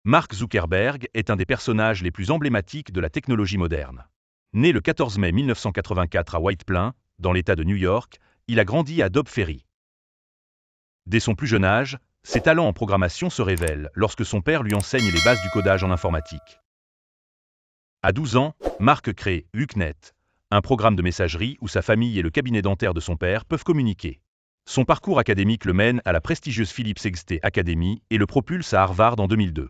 Mark Zuckerberg est un des personnages les plus emblématiques de la technologie moderne. Né le 14 mai 1984 à White Plains, dans l'État de New York, il a grandi à Dobb Ferry. Dès son plus jeune âge, ses talents en programmation se révèlent lorsque son père lui enseigne les bases du codage en informatique. À 12 ans, Mark crée HuqNet, un programme de messagerie où sa famille et le cabinet dentaire de son père peuvent communiquer. Son parcours académique le mène à la prestigieuse Phillips Exeter Academy et le propulse à Harvard en 2002.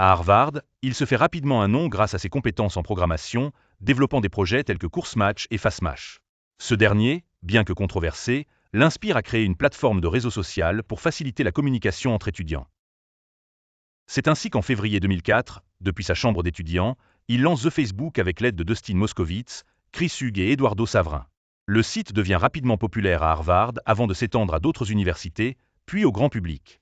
À Harvard, il se fait rapidement un nom grâce à ses compétences en programmation, développant des projets tels que CourseMatch et FastMatch. Ce dernier, bien que controversé, l'inspire à créer une plateforme de réseau social pour faciliter la communication entre étudiants. C'est ainsi qu'en février 2004, depuis sa chambre d'étudiant, il lance The Facebook avec l'aide de Dustin Moskovitz, Chris Hughes et Eduardo Saverin. Le site devient rapidement populaire à Harvard avant de s'étendre à d'autres universités, puis au grand public.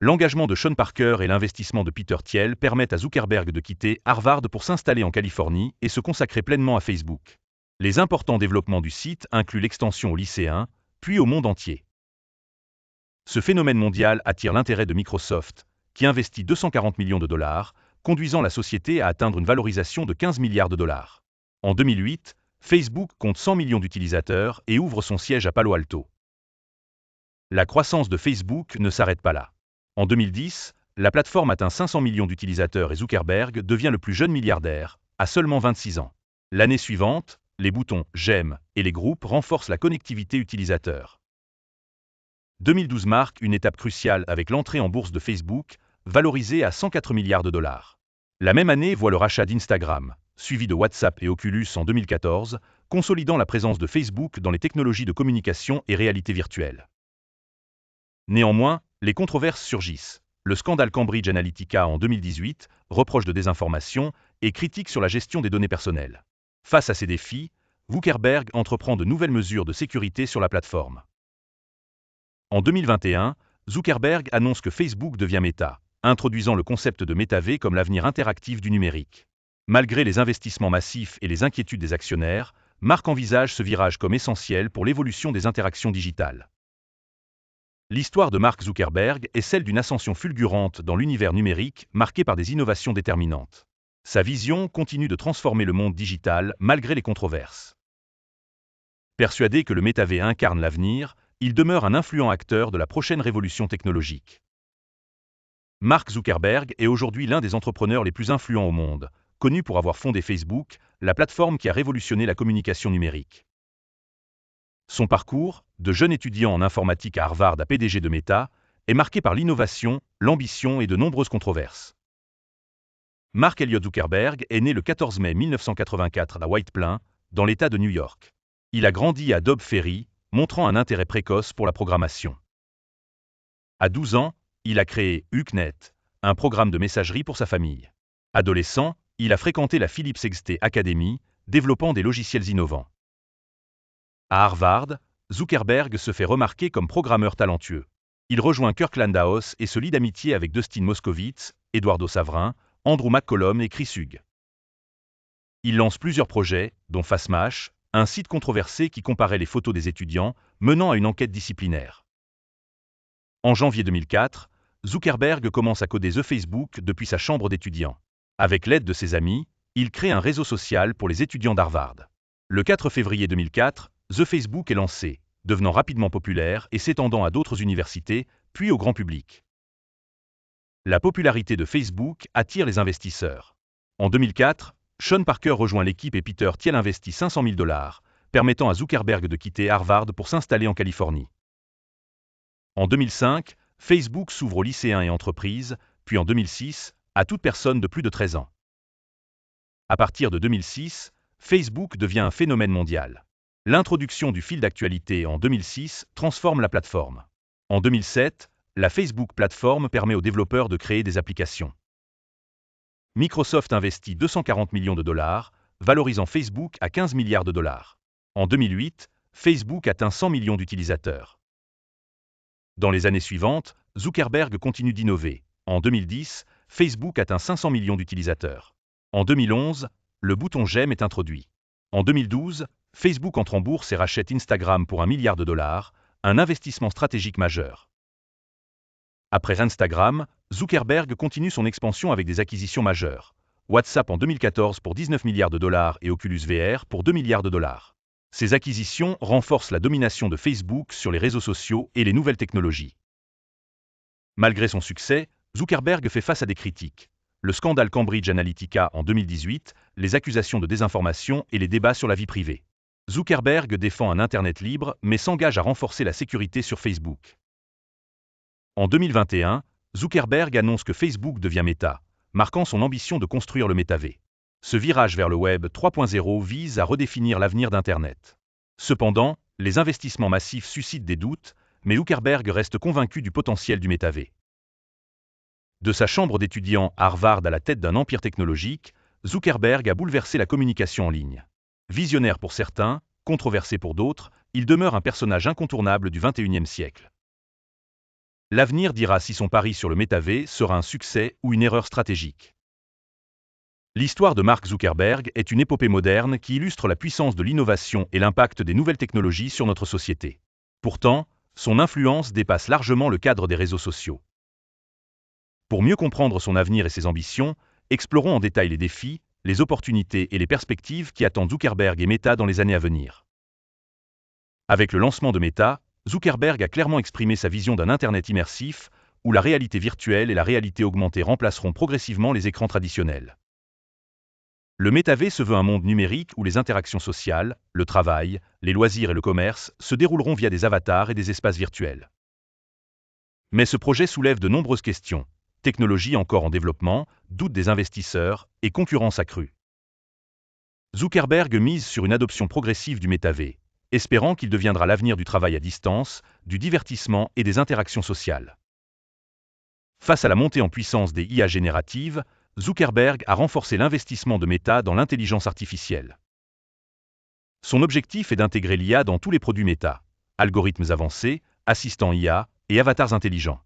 L'engagement de Sean Parker et l'investissement de Peter Thiel permettent à Zuckerberg de quitter Harvard pour s'installer en Californie et se consacrer pleinement à Facebook. Les importants développements du site incluent l'extension aux lycéens, puis au monde entier. Ce phénomène mondial attire l'intérêt de Microsoft, qui investit 240 millions de dollars, conduisant la société à atteindre une valorisation de 15 milliards de dollars. En 2008, Facebook compte 100 millions d'utilisateurs et ouvre son siège à Palo Alto. La croissance de Facebook ne s'arrête pas là. En 2010, la plateforme atteint 500 millions d'utilisateurs et Zuckerberg devient le plus jeune milliardaire, à seulement 26 ans. L'année suivante, les boutons « J'aime » et les groupes renforcent la connectivité utilisateur. 2012 marque une étape cruciale avec l'entrée en bourse de Facebook, valorisée à 104 milliards de dollars. La même année voit le rachat d'Instagram, suivi de WhatsApp et Oculus en 2014, consolidant la présence de Facebook dans les technologies de communication et réalité virtuelle. Néanmoins, les controverses surgissent. Le scandale Cambridge Analytica en 2018 reproche de désinformation et critique sur la gestion des données personnelles. Face à ces défis, Zuckerberg entreprend de nouvelles mesures de sécurité sur la plateforme. En 2021, Zuckerberg annonce que Facebook devient Meta, introduisant le concept de MetaV comme l'avenir interactif du numérique. Malgré les investissements massifs et les inquiétudes des actionnaires, Mark envisage ce virage comme essentiel pour l'évolution des interactions digitales. L'histoire de Mark Zuckerberg est celle d'une ascension fulgurante dans l'univers numérique marquée par des innovations déterminantes. Sa vision continue de transformer le monde digital malgré les controverses. Persuadé que le MetaV incarne l'avenir, il demeure un influent acteur de la prochaine révolution technologique. Mark Zuckerberg est aujourd'hui l'un des entrepreneurs les plus influents au monde, connu pour avoir fondé Facebook, la plateforme qui a révolutionné la communication numérique. Son parcours, de jeune étudiant en informatique à Harvard à PDG de Meta, est marqué par l'innovation, l'ambition et de nombreuses controverses. Mark Elliott Zuckerberg est né le 14 mai 1984 à White Plains, dans l'État de New York. Il a grandi à Dobb Ferry, montrant un intérêt précoce pour la programmation. À 12 ans, il a créé HuqNet, un programme de messagerie pour sa famille. Adolescent, il a fréquenté la Phillips Exeter Academy, développant des logiciels innovants. À Harvard, Zuckerberg se fait remarquer comme programmeur talentueux. Il rejoint Kirkland House et se lie d'amitié avec Dustin Moskovitz, Eduardo Saverin, Andrew McCollum et Chris Hughes. Il lance plusieurs projets, dont FastMatch, un site controversé qui comparait les photos des étudiants, menant à une enquête disciplinaire. En janvier 2004, Zuckerberg commence à coder The Facebook depuis sa chambre d'étudiant. Avec l'aide de ses amis, il crée un réseau social pour les étudiants d'Harvard. Le 4 février 2004, The Facebook est lancé, devenant rapidement populaire et s'étendant à d'autres universités, puis au grand public. La popularité de Facebook attire les investisseurs. En 2004, Sean Parker rejoint l'équipe et Peter Thiel investit 500 000 $, permettant à Zuckerberg de quitter Harvard pour s'installer en Californie. En 2005, Facebook s'ouvre aux lycéens et entreprises, puis en 2006, à toute personne de plus de 13 ans. À partir de 2006, Facebook devient un phénomène mondial. L'introduction du fil d'actualité en 2006 transforme la plateforme. En 2007, la Facebook Plateforme permet aux développeurs de créer des applications. Microsoft investit 240 millions de $, valorisant Facebook à 15 milliards de dollars. En 2008, Facebook atteint 100 millions d'utilisateurs. Dans les années suivantes, Zuckerberg continue d'innover. En 2010, Facebook atteint 500 millions d'utilisateurs. En 2011, le bouton J'aime est introduit. En 2012, Facebook entre en bourse et rachète Instagram pour $1 milliard, un investissement stratégique majeur. Après Instagram, Zuckerberg continue son expansion avec des acquisitions majeures. WhatsApp en 2014 pour 19 milliards de dollars et Oculus VR pour 2 milliards de dollars. Ces acquisitions renforcent la domination de Facebook sur les réseaux sociaux et les nouvelles technologies. Malgré son succès, Zuckerberg fait face à des critiques. Le scandale Cambridge Analytica en 2018, les accusations de désinformation et les débats sur la vie privée. Zuckerberg défend un Internet libre mais s'engage à renforcer la sécurité sur Facebook. En 2021, Zuckerberg annonce que Facebook devient Meta, marquant son ambition de construire le métavé. Ce virage vers le Web 3.0 vise à redéfinir l'avenir d'Internet. Cependant, les investissements massifs suscitent des doutes, mais Zuckerberg reste convaincu du potentiel du métavé. De sa chambre d'étudiant à Harvard à la tête d'un empire technologique, Zuckerberg a bouleversé la communication en ligne. Visionnaire pour certains, controversé pour d'autres, il demeure un personnage incontournable du XXIe siècle. L'avenir dira si son pari sur le métavé sera un succès ou une erreur stratégique. L'histoire de Mark Zuckerberg est une épopée moderne qui illustre la puissance de l'innovation et l'impact des nouvelles technologies sur notre société. Pourtant, son influence dépasse largement le cadre des réseaux sociaux. Pour mieux comprendre son avenir et ses ambitions, explorons en détail les défis, les opportunités et les perspectives qui attendent Zuckerberg et Meta dans les années à venir. Avec le lancement de Meta, Zuckerberg a clairement exprimé sa vision d'un Internet immersif, où la réalité virtuelle et la réalité augmentée remplaceront progressivement les écrans traditionnels. Le métavé se veut un monde numérique où les interactions sociales, le travail, les loisirs et le commerce se dérouleront via des avatars et des espaces virtuels. Mais ce projet soulève de nombreuses questions. Technologie encore en développement, doute des investisseurs et concurrence accrue. Zuckerberg mise sur une adoption progressive du métavé, espérant qu'il deviendra l'avenir du travail à distance, du divertissement et des interactions sociales. Face à la montée en puissance des IA génératives, Zuckerberg a renforcé l'investissement de Meta dans l'intelligence artificielle. Son objectif est d'intégrer l'IA dans tous les produits Meta, algorithmes avancés, assistants IA et avatars intelligents.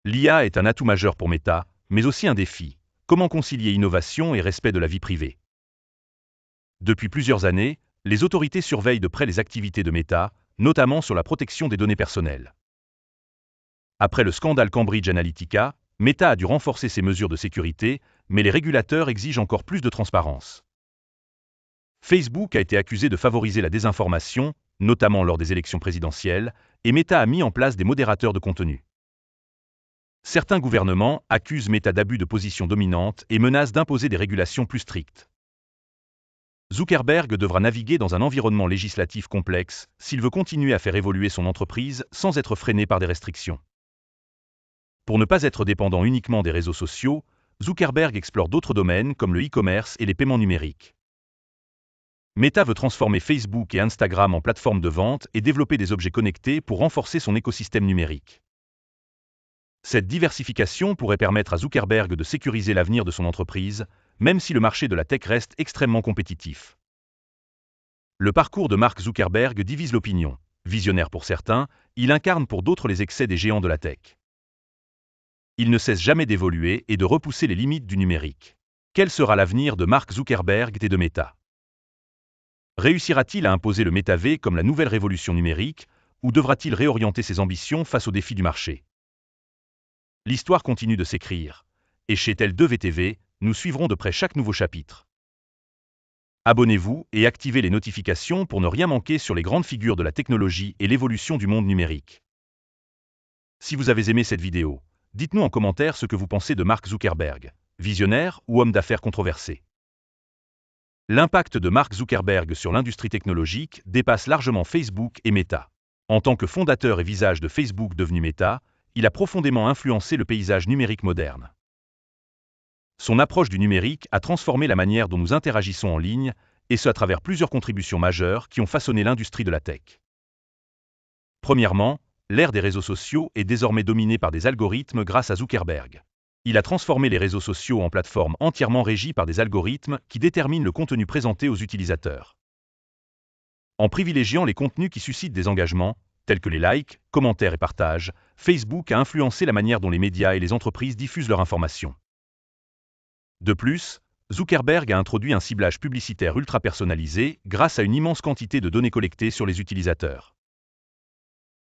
L'IA est un atout majeur pour Meta, mais aussi un défi. Comment concilier innovation et respect de la vie privée? Depuis plusieurs années, les autorités surveillent de près les activités de Meta, notamment sur la protection des données personnelles. Après le scandale Cambridge Analytica, Meta a dû renforcer ses mesures de sécurité, mais les régulateurs exigent encore plus de transparence. Facebook a été accusé de favoriser la désinformation, notamment lors des élections présidentielles, et Meta a mis en place des modérateurs de contenu. Certains gouvernements accusent Meta d'abus de position dominante et menacent d'imposer des régulations plus strictes. Zuckerberg devra naviguer dans un environnement législatif complexe s'il veut continuer à faire évoluer son entreprise sans être freiné par des restrictions. Pour ne pas être dépendant uniquement des réseaux sociaux, Zuckerberg explore d'autres domaines comme le e-commerce et les paiements numériques. Meta veut transformer Facebook et Instagram en plateformes de vente et développer des objets connectés pour renforcer son écosystème numérique. Cette diversification pourrait permettre à Zuckerberg de sécuriser l'avenir de son entreprise, même si le marché de la tech reste extrêmement compétitif. Le parcours de Mark Zuckerberg divise l'opinion. Visionnaire pour certains, il incarne pour d'autres les excès des géants de la tech. Il ne cesse jamais d'évoluer et de repousser les limites du numérique. Quel sera l'avenir de Mark Zuckerberg et de Meta? Réussira-t-il à imposer le métavé comme la nouvelle révolution numérique, ou devra-t-il réorienter ses ambitions face aux défis du marché? L'histoire continue de s'écrire. Et chez Tel2VTV, nous suivrons de près chaque nouveau chapitre. Abonnez-vous et activez les notifications pour ne rien manquer sur les grandes figures de la technologie et l'évolution du monde numérique. Si vous avez aimé cette vidéo, dites-nous en commentaire ce que vous pensez de Mark Zuckerberg, visionnaire ou homme d'affaires controversé. L'impact de Mark Zuckerberg sur l'industrie technologique dépasse largement Facebook et Meta. En tant que fondateur et visage de Facebook devenu Meta, il a profondément influencé le paysage numérique moderne. Son approche du numérique a transformé la manière dont nous interagissons en ligne, et ce à travers plusieurs contributions majeures qui ont façonné l'industrie de la tech. Premièrement, l'ère des réseaux sociaux est désormais dominée par des algorithmes grâce à Zuckerberg. Il a transformé les réseaux sociaux en plateformes entièrement régies par des algorithmes qui déterminent le contenu présenté aux utilisateurs. En privilégiant les contenus qui suscitent des engagements, tels que les likes, commentaires et partages, Facebook a influencé la manière dont les médias et les entreprises diffusent leurs informations. De plus, Zuckerberg a introduit un ciblage publicitaire ultra personnalisé grâce à une immense quantité de données collectées sur les utilisateurs.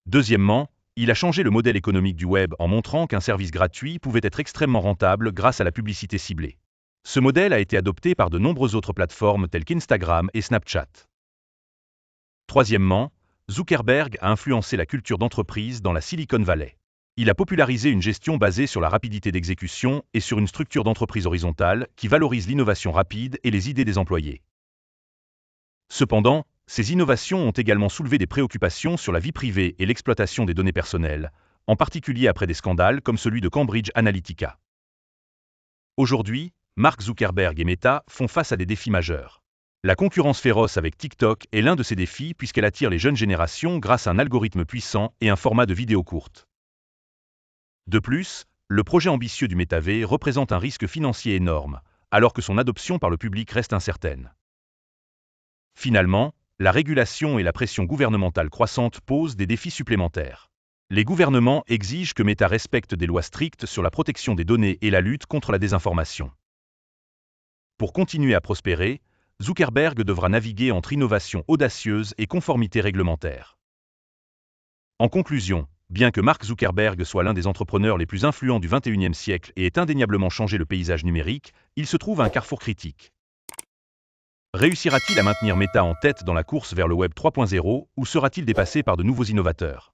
Deuxièmement, Il a changé le modèle économique du web en montrant qu'un service gratuit pouvait être extrêmement rentable grâce à la publicité ciblée. Ce modèle a été adopté par de nombreuses autres plateformes telles qu'Instagram et Snapchat. Troisièmement, Zuckerberg a influencé la culture d'entreprise dans la Silicon Valley. Il a popularisé une gestion basée sur la rapidité d'exécution et sur une structure d'entreprise horizontale qui valorise l'innovation rapide et les idées des employés. Cependant, ces innovations ont également soulevé des préoccupations sur la vie privée et l'exploitation des données personnelles, en particulier après des scandales comme celui de Cambridge Analytica. Aujourd'hui, Mark Zuckerberg et Meta font face à des défis majeurs. La concurrence féroce avec TikTok est l'un de ces défis puisqu'elle attire les jeunes générations grâce à un algorithme puissant et un format de vidéo courte. De plus, le projet ambitieux du métavers représente un risque financier énorme, alors que son adoption par le public reste incertaine. Finalement, la régulation et la pression gouvernementale croissante posent des défis supplémentaires. Les gouvernements exigent que Meta respecte des lois strictes sur la protection des données et la lutte contre la désinformation. Pour continuer à prospérer, Zuckerberg devra naviguer entre innovation audacieuse et conformité réglementaire. En conclusion, bien que Mark Zuckerberg soit l'un des entrepreneurs les plus influents du XXIe siècle et ait indéniablement changé le paysage numérique, il se trouve à un carrefour critique. Réussira-t-il à maintenir Meta en tête dans la course vers le Web 3.0 ou sera-t-il dépassé par de nouveaux innovateurs ?